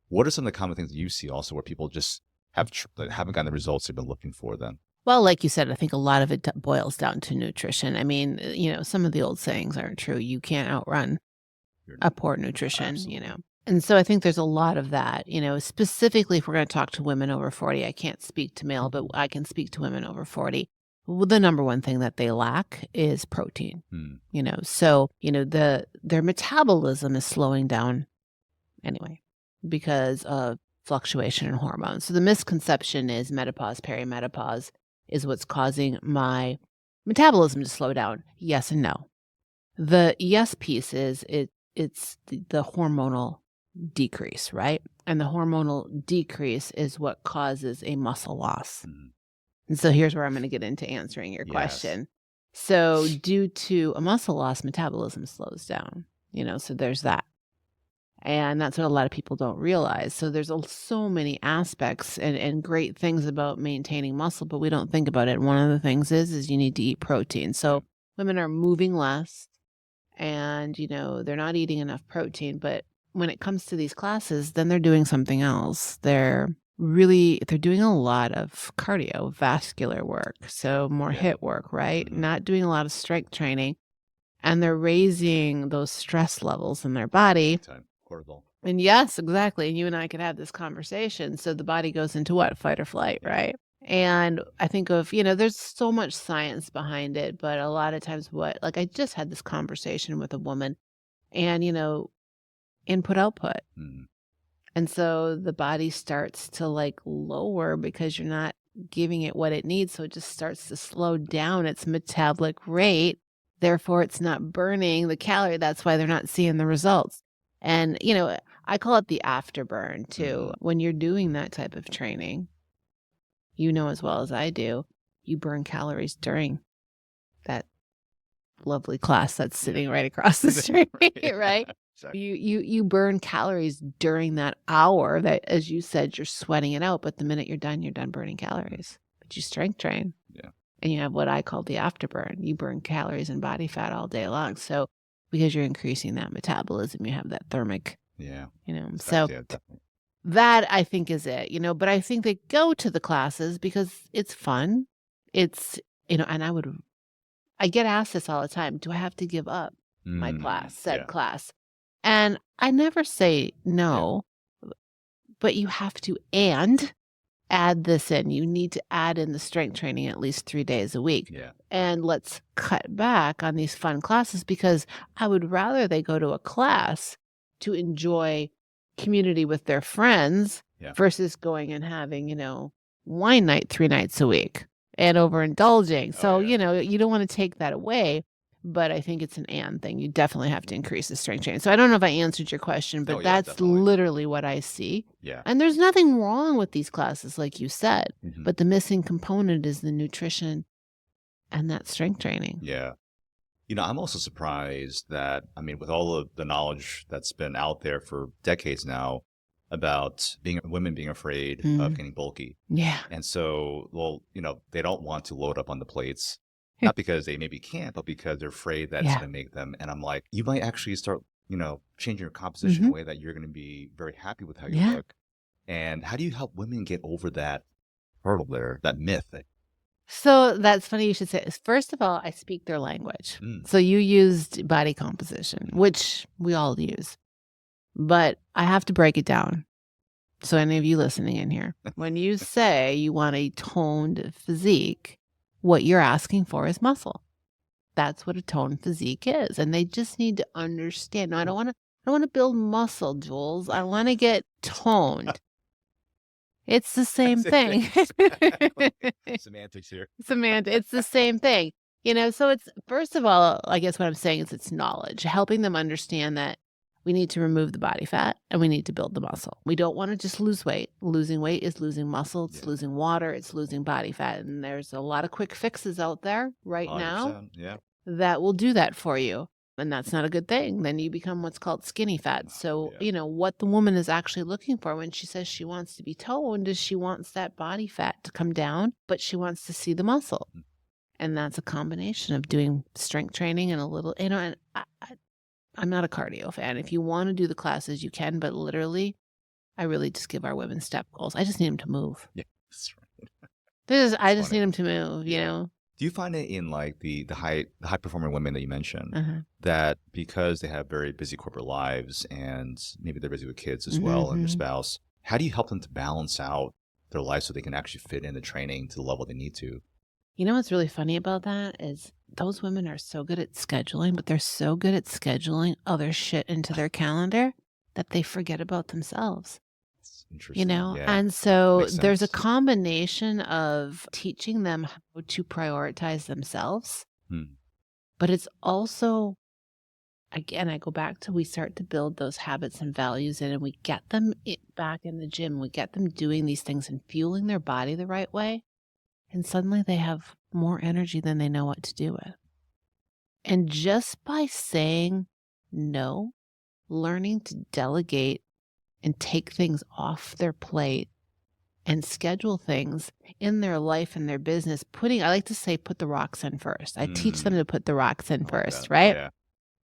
what are some of the common things that you see also where people just haven't gotten the results they've been looking for then? Well, like you said, I think a lot of it boils down to nutrition. I mean, some of the old sayings aren't true. You can't outrun a poor nutrition, Absolutely. And so I think there's a lot of that, specifically if we're going to talk to women over 40. I can't speak to male, but I can speak to women over 40. Well, the number one thing that they lack is protein, so, their metabolism is slowing down anyway because of fluctuation in hormones. So the misconception is menopause, perimenopause is what's causing my metabolism to slow down. Yes and no. The yes piece is it's the hormonal decrease, right? And the hormonal decrease is what causes a muscle loss. Mm. And so here's where I'm going to get into answering your question. So due to a muscle loss, metabolism slows down, so there's that. And that's what a lot of people don't realize. So there's so many aspects and great things about maintaining muscle, but we don't think about it. One of the things is you need to eat protein. So women are moving less and, they're not eating enough protein. But when it comes to these classes, then they're doing something else. They're doing a lot of cardiovascular work. So more HIIT work, right? Mm-hmm. Not doing a lot of strength training. And they're raising those stress levels in their body. Cortisol. And yes, exactly. And you and I could have this conversation. So the body goes into what? Fight or flight, right? And I think of, there's so much science behind it, but a lot of times I just had this conversation with a woman and, input output. Mm-hmm. And so the body starts to lower because you're not giving it what it needs. So it just starts to slow down its metabolic rate. Therefore, it's not burning the calorie. That's why they're not seeing the results. And, I call it the afterburn too. Mm-hmm. When you're doing that type of training, as well as I do, you burn calories during that lovely class that's sitting right across the street, right? Exactly. You burn calories during that hour that, as you said, you're sweating it out. But the minute you're done burning calories. But you strength train. Yeah. And you have what I call the afterburn. You burn calories and body fat all day long. So because you're increasing that metabolism, you have that thermic. Yeah. So that I think is it, but I think they go to the classes because it's fun. It's, and I get asked this all the time. Do I have to give up my class? And I never say no, but you have to add this in. You need to add in the strength training at least 3 days a week. Yeah. And let's cut back on these fun classes because I would rather they go to a class to enjoy community with their friends versus going and having, wine night 3 nights a week and overindulging. So, you don't want to take that away. But I think it's an and thing. You definitely have to increase the strength training. So I don't know if I answered your question, but that's literally what I see. Yeah. And there's nothing wrong with these classes, like you said. Mm-hmm. But the missing component is the nutrition and that strength training. Yeah. I'm also surprised that, with all of the knowledge that's been out there for decades now about women being afraid of getting bulky. Yeah. And so, they don't want to load up on the plates. Not because they maybe can't, but because they're afraid that it's going to make them. And I'm like, you might actually start, changing your composition in a way that you're going to be very happy with how you look. And how do you help women get over that hurdle there, that myth? So that's funny you should say this. First of all, I speak their language. So you used body composition, which we all use. But I have to break it down. So any of you listening in here, when you say you want a toned physique, what you're asking for is muscle. That's what a toned physique is. And they just need to understand. No, I don't want to build muscle, Jules. I want to get toned. It's the same thing. Semantics here. It's the same thing. So it's, first of all, I guess what I'm saying is it's knowledge, helping them understand that we need to remove the body fat and we need to build the muscle. We don't want to just lose weight. Losing weight is losing muscle, it's Yeah. losing water, it's losing body fat. And there's a lot of quick fixes out there right now 100%. Yeah. that will do that for you. And that's not a good thing. Then you become what's called skinny fat. So, Yeah. What the woman is actually looking for when she says she wants to be toned is she wants that body fat to come down, but she wants to see the muscle. Mm. And that's a combination of doing strength training and a little, and I'm not a cardio fan. If you want to do the classes, you can, but literally, I really just give our women step goals. I just need them to move. Yeah. That's right. I just funny. need them to move, Yeah. Do you find it in like the high performing women that you mentioned Uh-huh. that because they have very busy corporate lives and maybe they're busy with kids as well and their spouse, how do you help them to balance out their life so they can actually fit in the training to the level they need to? What's really funny about that is those women are so good at scheduling, but they're so good at scheduling other shit into their calendar that they forget about themselves. It's interesting. Yeah. And so Makes there's a sense. combination of teaching them how to prioritize themselves, but it's also, again, I go back to, we start to build those habits and values in, and we get them back in the gym. We get them doing these things and fueling their body the right way. And suddenly they have more energy than they know what to do with. And just by saying no, learning to delegate and take things off their plate and schedule things in their life and their business, I like to say, put the rocks in first. I teach them to put the rocks in first, right? Yeah.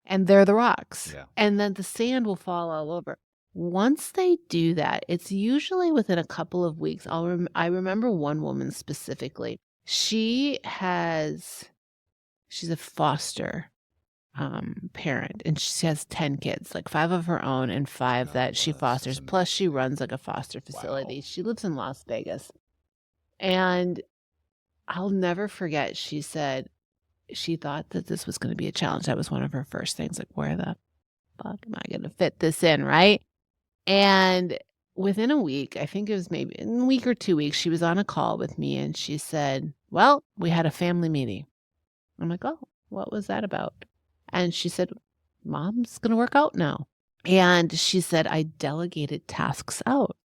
And they're the rocks. Yeah. And then the sand will fall all over. Once they do that, it's usually within a couple of weeks. I remember one woman specifically. She's a foster parent, and she has 10 kids, like 5 of her own and 5 that she that's fosters. Plus she amazing. runs like a foster facility. Wow. She lives in Las Vegas. And I'll never forget, she said she thought that this was going to be a challenge. That was one of her first things, like, where the fuck am I going to fit this in, right? And within a week, I think it was maybe in a week or 2 weeks, she was on a call with me and she said, well, we had a family meeting. I'm like, oh, what was that about? And she said, Mom's going to work out now. And she said, I delegated tasks out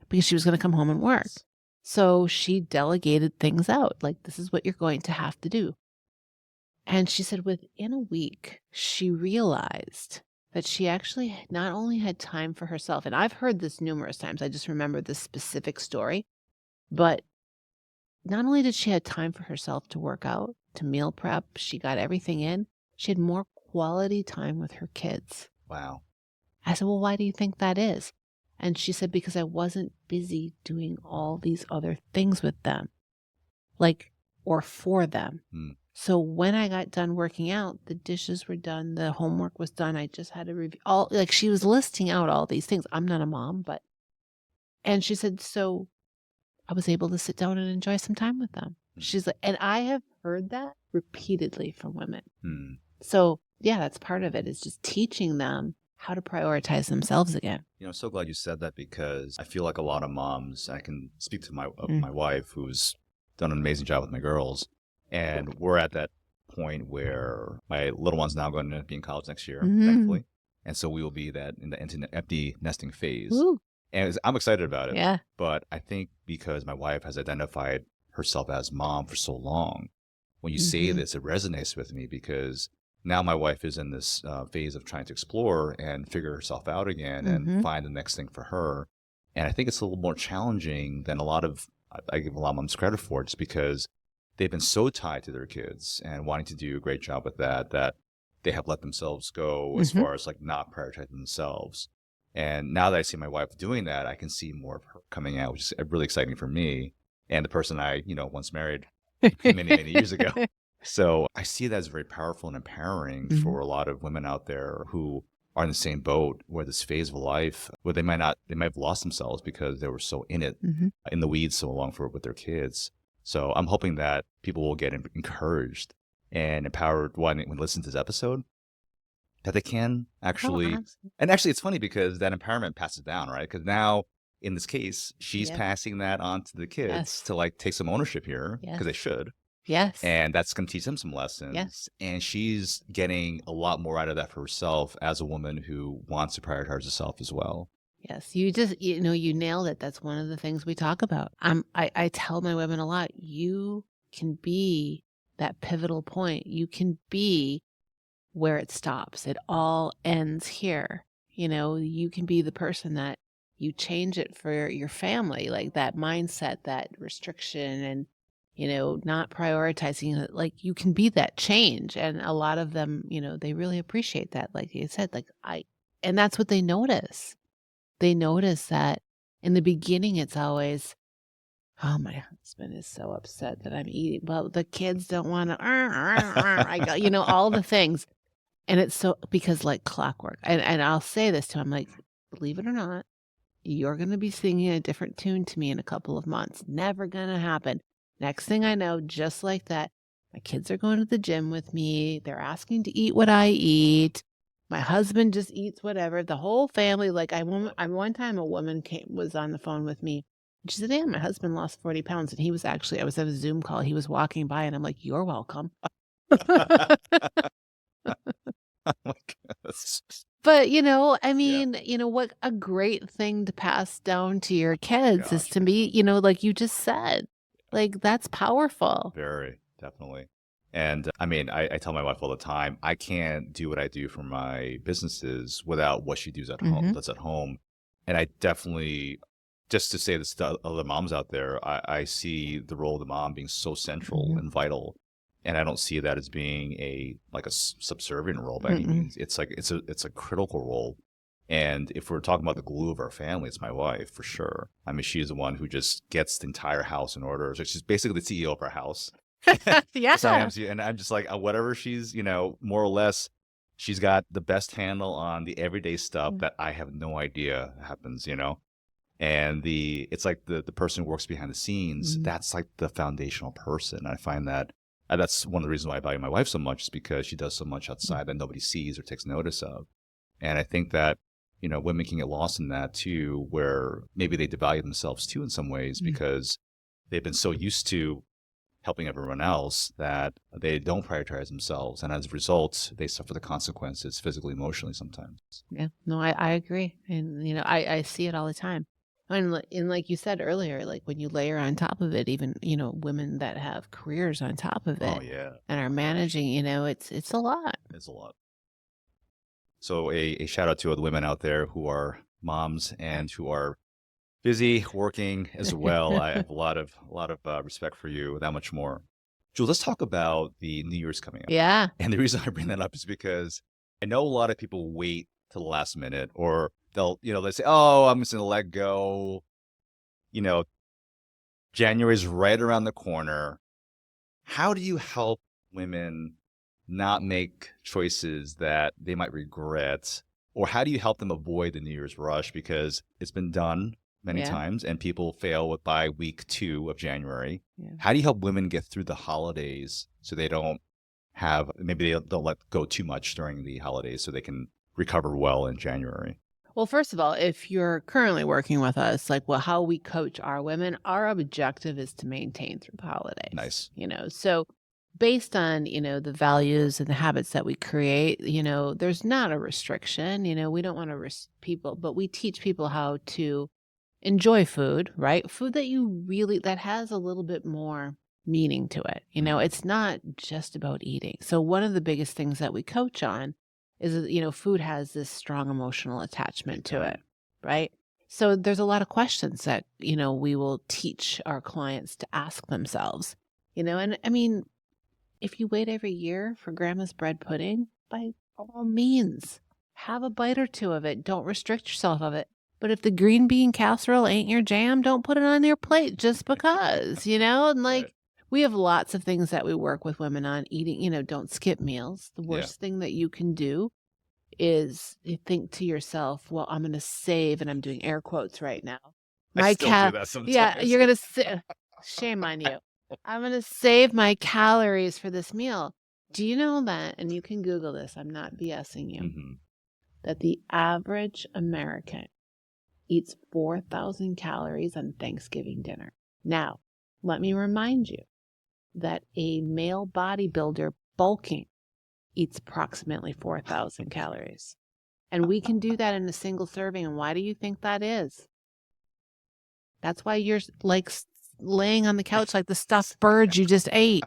because she was going to come home and work. So she delegated things out. Like, this is what you're going to have to do. And she said within a week, she realized that she actually not only had time for herself, and I've heard this numerous times, I just remember this specific story, but not only did she have time for herself to work out, to meal prep, she got everything in, she had more quality time with her kids. Wow. I said, well, why do you think that is? And she said, because I wasn't busy doing all these other things with them, or for them. So when I got done working out, the dishes were done, the homework was done. I just had to review she was listing out all these things. I'm not a mom, and she said, so I was able to sit down and enjoy some time with them. She's like, and I have heard that repeatedly from women. So yeah, that's part of it, is just teaching them how to prioritize themselves again. I'm so glad you said that because I feel like a lot of moms, I can speak to my wife who's done an amazing job with my girls. And we're at that point where my little one's now going to be in college next year, thankfully. And so we will be in the empty nesting phase. Woo. And I'm excited about it. Yeah. But I think because my wife has identified herself as mom for so long, when you say this, it resonates with me because now my wife is in this phase of trying to explore and figure herself out again and find the next thing for her. And I think it's a little more challenging than I give a lot of moms credit for, just because they've been so tied to their kids and wanting to do a great job with that they have let themselves go as far as not prioritizing themselves. And now that I see my wife doing that, I can see more of her coming out, which is really exciting for me and the person I, once married many, many years ago. So I see that as very powerful and empowering for a lot of women out there who are in the same boat, where this phase of life where they might have lost themselves because they were so in it, in the weeds so long with their kids. So I'm hoping that people will get encouraged and empowered when they listen to this episode, that they can actually, and actually it's funny because that empowerment passes down, right? Because now in this case, she's passing that on to the kids to take some ownership here, because they should. Yes. And that's going to teach them some Yes. lessons. And she's getting a lot more out of that for herself as a woman who wants to prioritize herself as well. Yes. You just, you nailed it. That's one of the things we talk about. I tell my women a lot, you can be that pivotal point. You can be where it stops. It all ends here. You can be the person that you change it for your family, like that mindset, that restriction, and, not prioritizing it. Like you can be that change. And a lot of them, they really appreciate that. Like you said, and that's what they notice. They notice that in the beginning, it's always, oh, my husband is so upset that I'm eating. Well, the kids don't want to, I go, all the things. And it's so, because like clockwork, and I'll say this to him, like, believe it or not, you're going to be singing a different tune to me in a couple of months. Never going to happen. Next thing I know, just like that, my kids are going to the gym with me. They're asking to eat what I eat. My husband just eats whatever. The whole family, like one time a woman was on the phone with me. And she said, "Yeah, my husband lost 40 pounds." And he was actually, I was at a Zoom call. He was walking by and I'm like, "You're welcome." Oh my goodness. But, Yeah. what a great thing to pass down to your kids is Gosh. to be, like you just said, like that's powerful. Very, definitely. And I mean, I tell my wife all the time, I can't do what I do for my businesses without what she does at home. Mhm. That's at home. And I definitely, just to say this to other moms out there, I see the role of the mom being so central Mhm. and vital. And I don't see that as being a subservient role by any Mm-mm. means. It's like it's a critical role. And if we're talking about the glue of our family, it's my wife for sure. I mean, she's the one who just gets the entire house in order. So she's basically the CEO of our house. Yes, I am. Yeah. And I'm just like, whatever she's, more or less, she's got the best handle on the everyday stuff Mm. that I have no idea happens. And it's like the person who works behind the scenes, Mhm. that's like the foundational person. I find that that's one of the reasons why I value my wife so much, is because she does so much outside that nobody sees or takes notice of. And I think that, women can get lost in that too, where maybe they devalue themselves too in some ways Mm. because they've been so used to helping everyone else that they don't prioritize themselves. And as a result, they suffer the consequences physically, emotionally sometimes. Yeah. No, I agree. And, I see it all the time. And like you said earlier, like when you layer on top of it, even, women that have careers on top of Oh, it yeah. and are managing, it's a lot. It's a lot. So a shout out to all the women out there who are moms and who are busy working as well. I have a lot of respect for you, that much more. Jules, let's talk about the New Year's coming up. Yeah. And the reason I bring that up is because I know a lot of people wait till the last minute, or they say, "Oh, I'm just going to let go." January's right around the corner. How do you help women not make choices that they might regret? Or how do you help them avoid the New Year's rush? Because it's been done many Yeah. times and people fail by week 2 of January. Yeah. How do you help women get through the holidays so they don't maybe they'll let go too much during the holidays so they can recover well in January? Well, first of all, if you're currently working with us, how we coach our women, our objective is to maintain through the holidays. Nice. So based on, the values and the habits that we create, there's not a restriction. We don't want to people, but we teach people how to enjoy food, right? Food that has a little bit more meaning to it. It's not just about eating. So one of the biggest things that we coach on is that, food has this strong emotional attachment to it, right? So there's a lot of questions that, we will teach our clients to ask themselves, and I mean, if you wait every year for grandma's bread pudding, by all means, have a bite or two of it. Don't restrict yourself of it. But if the green bean casserole ain't your jam, don't put it on your plate just because, and Right. we have lots of things that we work with women on eating, don't skip meals. The worst thing that you can do is you think to yourself, well, I'm going to save, and I'm doing air quotes right now. I still do that sometimes. Yeah, you're going to shame on you. I'm going to save my calories for this meal. Do you know that, and you can Google this, I'm not BSing you, Mhm. that the average American eats 4,000 calories on Thanksgiving dinner? Now, let me remind you, that a male bodybuilder bulking eats approximately 4,000 calories. And we can do that in a single serving. And why do you think that is? That's why you're like laying on the couch like the stuffed bird you just ate.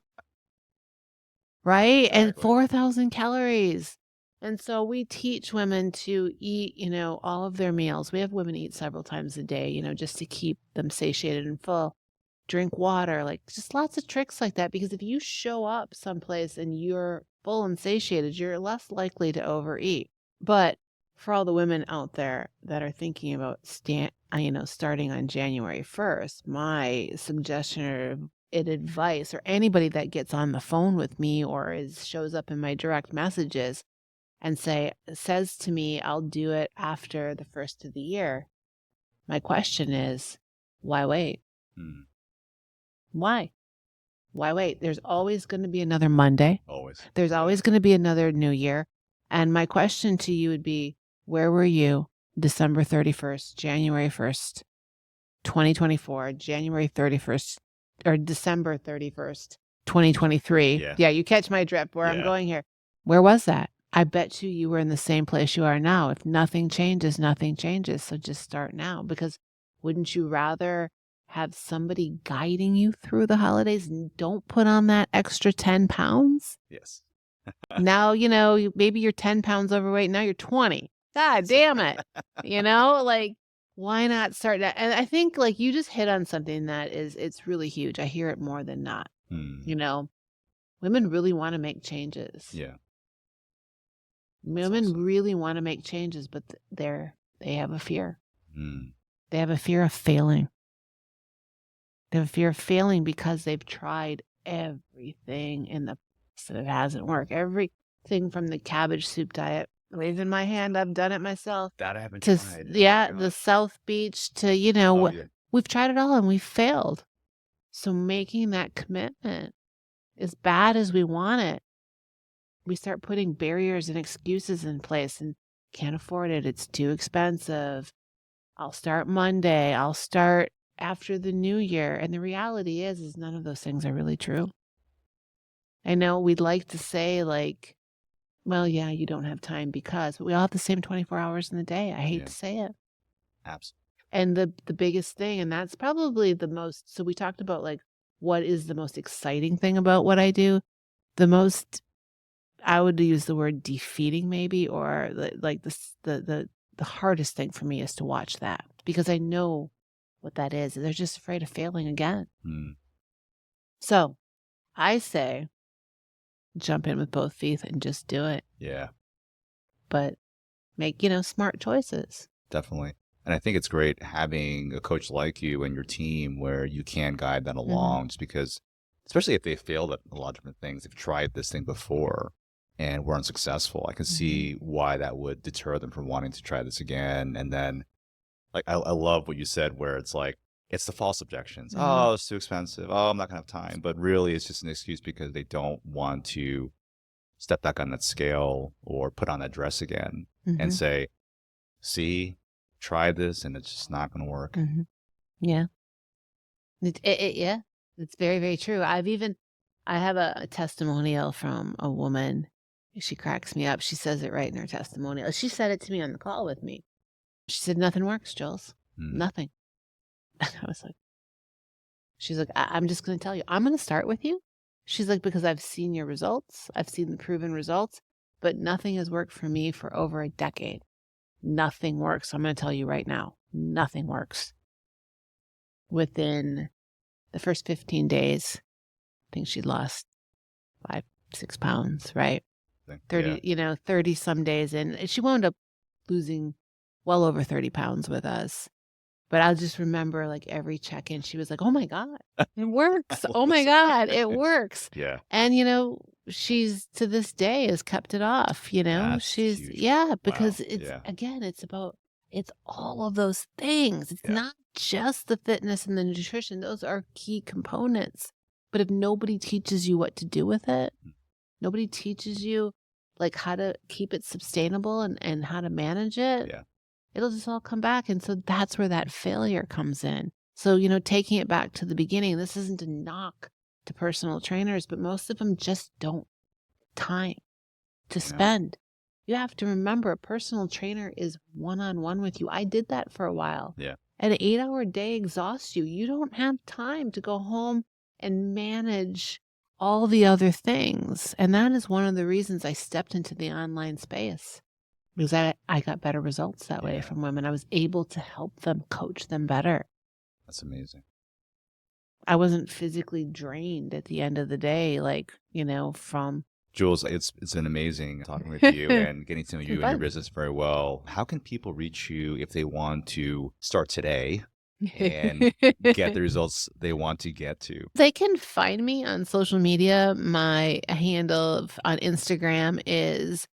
Right? And 4,000 calories. And so we teach women to eat, all of their meals. We have women eat several times a day, just to keep them satiated and full. Drink water, like just lots of tricks like that. Because if you show up someplace and you're full and satiated, you're less likely to overeat. But for all the women out there that are thinking about starting on January 1st, my suggestion or advice, or anybody that gets on the phone with me or shows up in my direct messages and says to me, I'll do it after the first of the year. My question is, why wait? Why? Why wait? There's always going to be another Monday. Always. There's always going to be another new year. And my question to you would be, where were you December 31st, January 1st, 2024, January 31st, or December 31st, 2023? Yeah, you catch my drift where I'm going here. Where was that? I bet you were in the same place you are now. If nothing changes, nothing changes. So just start now, because wouldn't you rather have somebody guiding you through the holidays and don't put on that extra 10 pounds? Yes. Now, maybe you're 10 pounds overweight. Now you're 20. God damn it. Like, why not start that? And I think like you just hit on something that it's really huge. I hear it more than not. Women really want to make changes. Yeah. Women really want to make changes, but they have a fear. They have a fear of failing. They have a fear of failing because they've tried everything in the past and it hasn't worked. Everything from the cabbage soup diet, raising my hand, I've done it myself. That I haven't to tried. the South Beach to we've tried it all and we've failed. So making that commitment, as bad as we want it, we start putting barriers and excuses in place and can't afford it. It's too expensive. I'll start Monday. I'll start after the new year. And the reality is none of those things are really true. I know we'd like to say like, well, yeah, you don't have time but we all have the same 24 hours in the day. I hate to say it. Absolutely. And the biggest thing, and that's probably the most, so we talked about like, what is the most exciting thing about what I do? The most, I would use the word defeating maybe, or like the hardest thing for me is to watch that, because I know what that is. They're just afraid of failing again. So I say, jump in with both feet and just do it. Yeah. But make, smart choices. Definitely. And I think it's great having a coach like you and your team where you can guide that along, just because, especially if they failed at a lot of different things, they've tried this thing before and were unsuccessful. I can see why that would deter them from wanting to try this again. And then, like, I love what you said, where it's like, it's the false objections. Oh, it's too expensive. Oh, I'm not going to have time. But really, it's just an excuse because they don't want to step back on that scale or put on that dress again and say, see, try this and it's just not going to work. Yeah. Yeah, it's very, very true. I have a testimonial from a woman. She cracks me up. She says it right in her testimonial. She said it to me on the call with me. She said, nothing works, Jules. Nothing. And I was like, she's like, I'm just going to tell you, I'm going to start with you. She's like, because I've seen your results. I've seen the proven results, but nothing has worked for me for over a decade. Nothing works. I'm going to tell you right now, nothing works. Within the first 15 days, I think she lost 5-6 pounds, right? 30 some days in. And she wound up losing well over 30 pounds with us. But I'll just remember like every check-in, she was like, oh my God, it works. Oh my God, it works. Yeah. And, she's to this day has kept it off, That's she's, huge. because Wow. it's, again, it's all of those things. It's not just the fitness and the nutrition. Those are key components. But if nobody teaches you what to do with it, nobody teaches you like how to keep it sustainable and how to manage it. Yeah. It'll just all come back. And so that's where that failure comes in. So, taking it back to the beginning, this isn't a knock to personal trainers, but most of them just don't time to Yeah. spend. You have to remember a personal trainer is one-on-one with you. I did that for a while. Yeah. An 8-hour day exhausts you. You don't have time to go home and manage all the other things. And that is one of the reasons I stepped into the online space, because I got better results that way Yeah. from women. I was able to help them, coach them better. That's amazing. I wasn't physically drained at the end of the day, like, from Jules, it's been amazing talking with you and getting to know you and your fun. business very well. How can people reach you if they want to start today and get the results they want to get to? They can find me on social media. My handle on Instagram is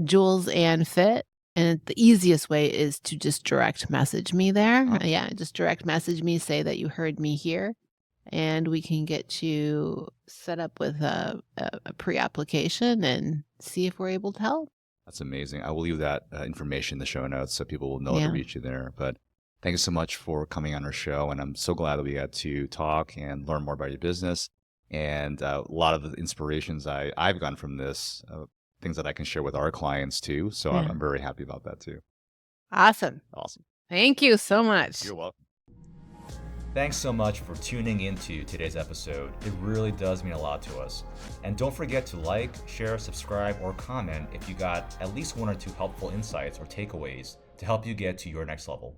Jules Ann Fit. And the easiest way is to just direct message me there. Oh. Yeah, just direct message me, say that you heard me here, and we can get you set up with a pre-application and see if we're able to help. That's amazing. I will leave that information in the show notes so people will know how Yeah. to reach you there. But thank you so much for coming on our show. And I'm so glad that we got to talk and learn more about your business. And a lot of the inspirations I've gotten from this, things that I can share with our clients too. So Yeah. I'm very happy about that too. Awesome. Awesome. Thank you so much. You're welcome. Thanks so much for tuning into today's episode. It really does mean a lot to us. And don't forget to like, share, subscribe, or comment if you got at least one or two helpful insights or takeaways to help you get to your next level.